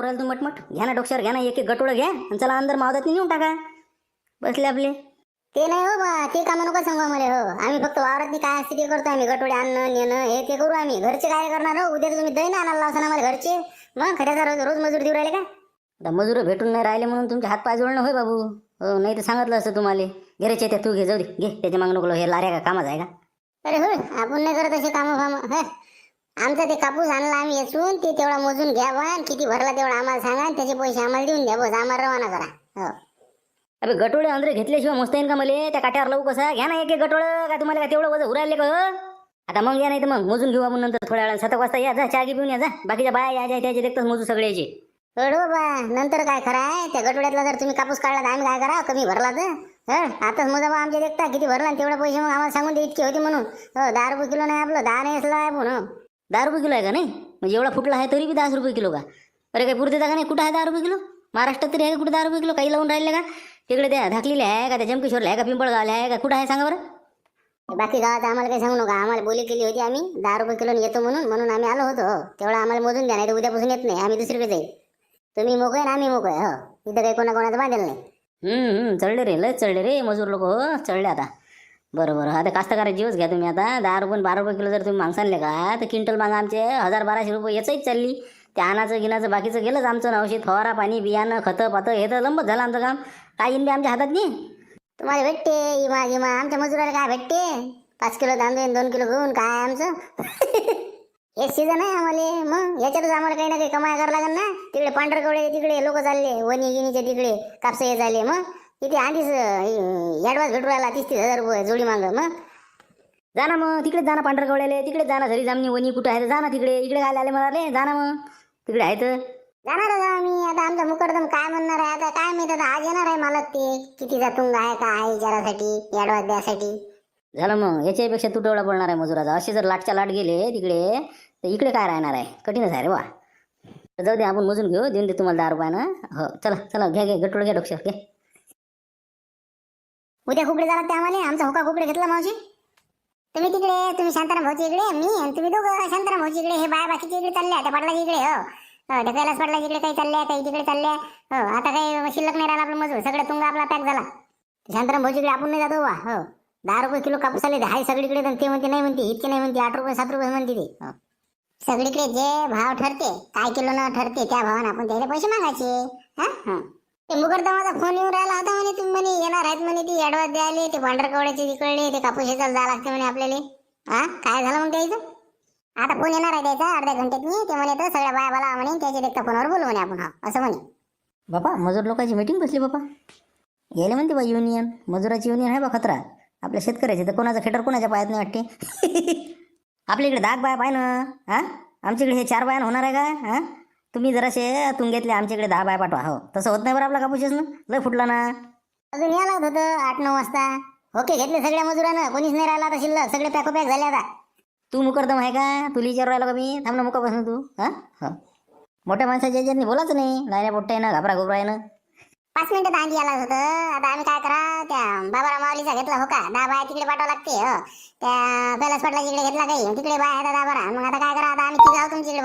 पाहू राहिला तू मटमट? घ्या ना डोक्यावर, घ्या ना एक एक गटोळं घ्या आणि चला अंदर मावदात नेऊन टाका. बसले आपले. ते नाही हो बा, ते काम नको सांगू आम्हाला. हो, आम्ही फक्त वावरात काय असते ते करतो. आम्ही गटोडे आणणं नेणं हे ते करू. आम्ही घरचे काय करणार हो? उद्या तुम्ही दही आणायला लावसान आम्हाला घरचे. मग खऱ्याचा रोज रोज मजूर देऊ राहिले का? आता मजूर भेटून नाही राहिले म्हणून तुमचे हात पाय जोडणं होय बाबू. हो, नाही तर सांगितलं असतं तुम्हाला. घरेचे त्या तू घे, जाऊ दे घे, त्याच्या मागं नको. हे लाऱ्या का कामाचं आहे का? अरे हो, आपण नाही करत असे कामं फाम. आमचा ते कापूस आणला आम्ही येसून, ते तेवढा मोजून घ्या बा. किती भरला तेवढा आम्हाला सांगा, त्याचे पैसे आम्हाला देऊन द्या. बस आम्हाला रवाना करा. हो, अबे गटोळे अंदर घेतल्याशिवाय मस्त येईन का मला? त्या काट्यावर लावू कसा? घ्या ना एक एक गटोळं. का तुम्हाला का तेवढं वजन उरायले का? आता मग या, नाही तर मग मोजून घेऊ आपण नंतर थोड्या वेळा. 7 वाजता या, जा चहा पिऊन या जा. बाकीच्या बाया यायच्या त्याचे देखतच मोजू सगळ्याचे. हो बा, नंतर काय खरं आहे? त्या गटोड्यातला जर तुम्ही कापूस काढला तर आम्ही काय करा? कमी भरला तर आताच मोजा बा आमच्या देखता किती भरला, तेवढे पैसे मग आम्हाला सांगून दे इतके होते म्हणून. हो, 10 रुपये किलो नाही आपलं, 10 नाही असलं आहे पण. 10 रुपये किलो आहे का? नाही म्हणजे एवढा फुटला आहे तरी बी 10 रुपये किलो का? अरे काही पुरते का नाही? कुठं आहे 10 रुपये किलो? महाराष्ट्रात तरी आहे कुठे 10 रुपये किलो? काही लावून राहिले का? तिकडे त्या धाकलीला आहे का? त्या जमकेश्वरला आहे का? पिंपळगावला आहे का? कुठं आहे सांगा बरं? बाकी गावात आम्हाला काही सांगू नका. आम्हाला बोली केली होती आम्ही 10 रुपये किलो येतो म्हणून आम्ही आलो होतो. हो, तेवढा आम्हाला मोजून द्या, नाही तर उद्यापासून येत नाही. आम्ही दुसरीकडे जाईल. तुम्ही मोकळे ना आम्ही मोकळे. हो, इथं काही कोणाकोणाचं बांधेल नाही. चढले रे, लय चढले रे मजूर लोक. हो, चढले आता. बरं आता कास्तकाराचे जीवच घ्या तुम्ही. आता 10 रुपये 12 रुपये किलो जर तुम्ही मागसाल का, तर क्विंटल मागा आमचे 1000-1200 रुपये याचंही चालली. त्या आणाचं गिनाचं बाकीचं गेलंच आमचं. औषध फवारा पाणी बियाणं खतं पातं हे तर लंबच झालं आमचं काम. काय येईन बी आमच्या हातात नाही. तुम्हाला भेटते इमा आमच्या मजुराला काय भेटते? 5 किलो तांदूळ 2 किलो गहून काय आमचं? हे सीझन आहे आम्हाला. मग याच्यातच आम्हाला काही ना काही कमाई करावं लागेल ना. तिकडे पांढरकवडे तिकडे लोक चालले, वनी गिनीचे तिकडे कापसे हे झाले. मग किती आधीच ॲडव्हान्स भेटू राहिला 30-30 हजार रुपये जोडी माग. मग जा ना मग तिकडे, जा ना पांढरकवड्याले तिकडे, जा ना घरी जामनी वनी कुठं आहे? जा ना तिकडे. इकडे काय आले मला? जा ना मग तिकडे आहे तर. जाणार आम्ही. आता आमचा मुकरदम काय म्हणणार आहे? आता काय माहित. आता आज येणार आहे मालक ते किती जातून आहे काय विचारासाठी ॲडव्हान्स द्यासाठी. झालं मग याच्यापेक्षा तुटवडा पडणार आहे मजुराचा. असे जर लाटच्या लाट गेले तिकडे तर इकडे काय राहणार आहे? कठीणच आहे रे वा. जाऊ दे, आपण मोजून घेऊ, देऊन दे तुम्हाला 10 रुपयानं. हो, चला चला घ्या गटोळ घ्या डोक्यावर घे. उद्या कुकडे जाणार ते आम्हाला. आमचा हुका कुकडे घेतला मावशी. तुम्ही तिकडे, तुम्ही शांताराम भाऊची इकडे, मी आणि तुम्ही दोघं शांताराम भाऊची इकडे. हे बाया बाकीच्या इकडे चालल्या, त्या पाटलाच्या इकडे. हो, त्या कैलास पाटलाच्या इकडे काही चालल्या, काही तिकडे चालल्या. हो, आता काही शिल्लक नाही राहिला आपलं मजूर. सगळं तुंगा आपला पॅक झाला. शांताराम भाऊची इकडे आपण नाही जातो बा. हो, 10 रुपये किलो कापूस आले हाय सगळीकडे. ते म्हणते नाही म्हणते, इतके नाही म्हणते, 8 रुपये 7 रुपये म्हणते ते. सगळीकडे जे भाव ठरते, काय किलो न ठरते त्या भावानं आपण त्याला पैसे मागायचे. ते मुकरदमाचा फोन येऊन राहिला होता म्हणे, तुम्ही म्हणे येणार आहेत म्हणे ती ॲडव्हान्स द्यायला. ते पांढरकवड्याचे तिकडले ते कापूस शेताला जावं लागते म्हणे आपल्याला. काय झालं मग त्याचं? आता फोन येणार आहे त्याचा अर्ध्या घंट्यात. मी ते म्हणे तर सगळ्या बाया मला म्हणे त्याच्या देखता फोनवर बोलू म्हणे आपण. असं म्हणे. बापा मजूर लोकांची मीटिंग बसली बापा. यायला म्हणते बा युनियन, मजुराची युनियन आहे बा खतरा. आपल्या शेतकऱ्याचे तर कोणाचा खेटर कोणाच्या पायात नाही वाटते. आपल्या इकडे 10 बाया पाय ना. आमच्याकडे हे 4 बायानं होणार आहे का? तुम्ही जराशे तुंगेतले आमच्याकडे 10 बाया पाठवा. हो, तसं होत नाही बरं आपला कापूसच ना, लय फुटला ना. अजून यायला होतं 8-9 वाजता. ओके घेतले सगळ्या मजुरानं, कोणीच नाही राहिला आता शिल्लक. सगळे पॅक झाले आता. तू मुकरदम आहे का? तुला विचारू राहिला का मी? थांब ना मुका बसून तू. हो, मोठ्या माणसाच्या याच्यात बोलाच नाही. लायण्या पोट्ट्या आहे ना, घाबरा घोबरा आहे ना. 5 मिनिटात आधी यायला होतं. आता आम्ही काय करा, त्या बाबाराव माऊलीचा घेतला हो का, 10 बाया तिकडे पाठवा लागते. हो, त्या कैलास पाटला तिकडे घेतला काही, तिकडे बाया आहेत 10-12. मग आता काय करा, आता आम्ही तिघं आहोत तुमच्याकडे.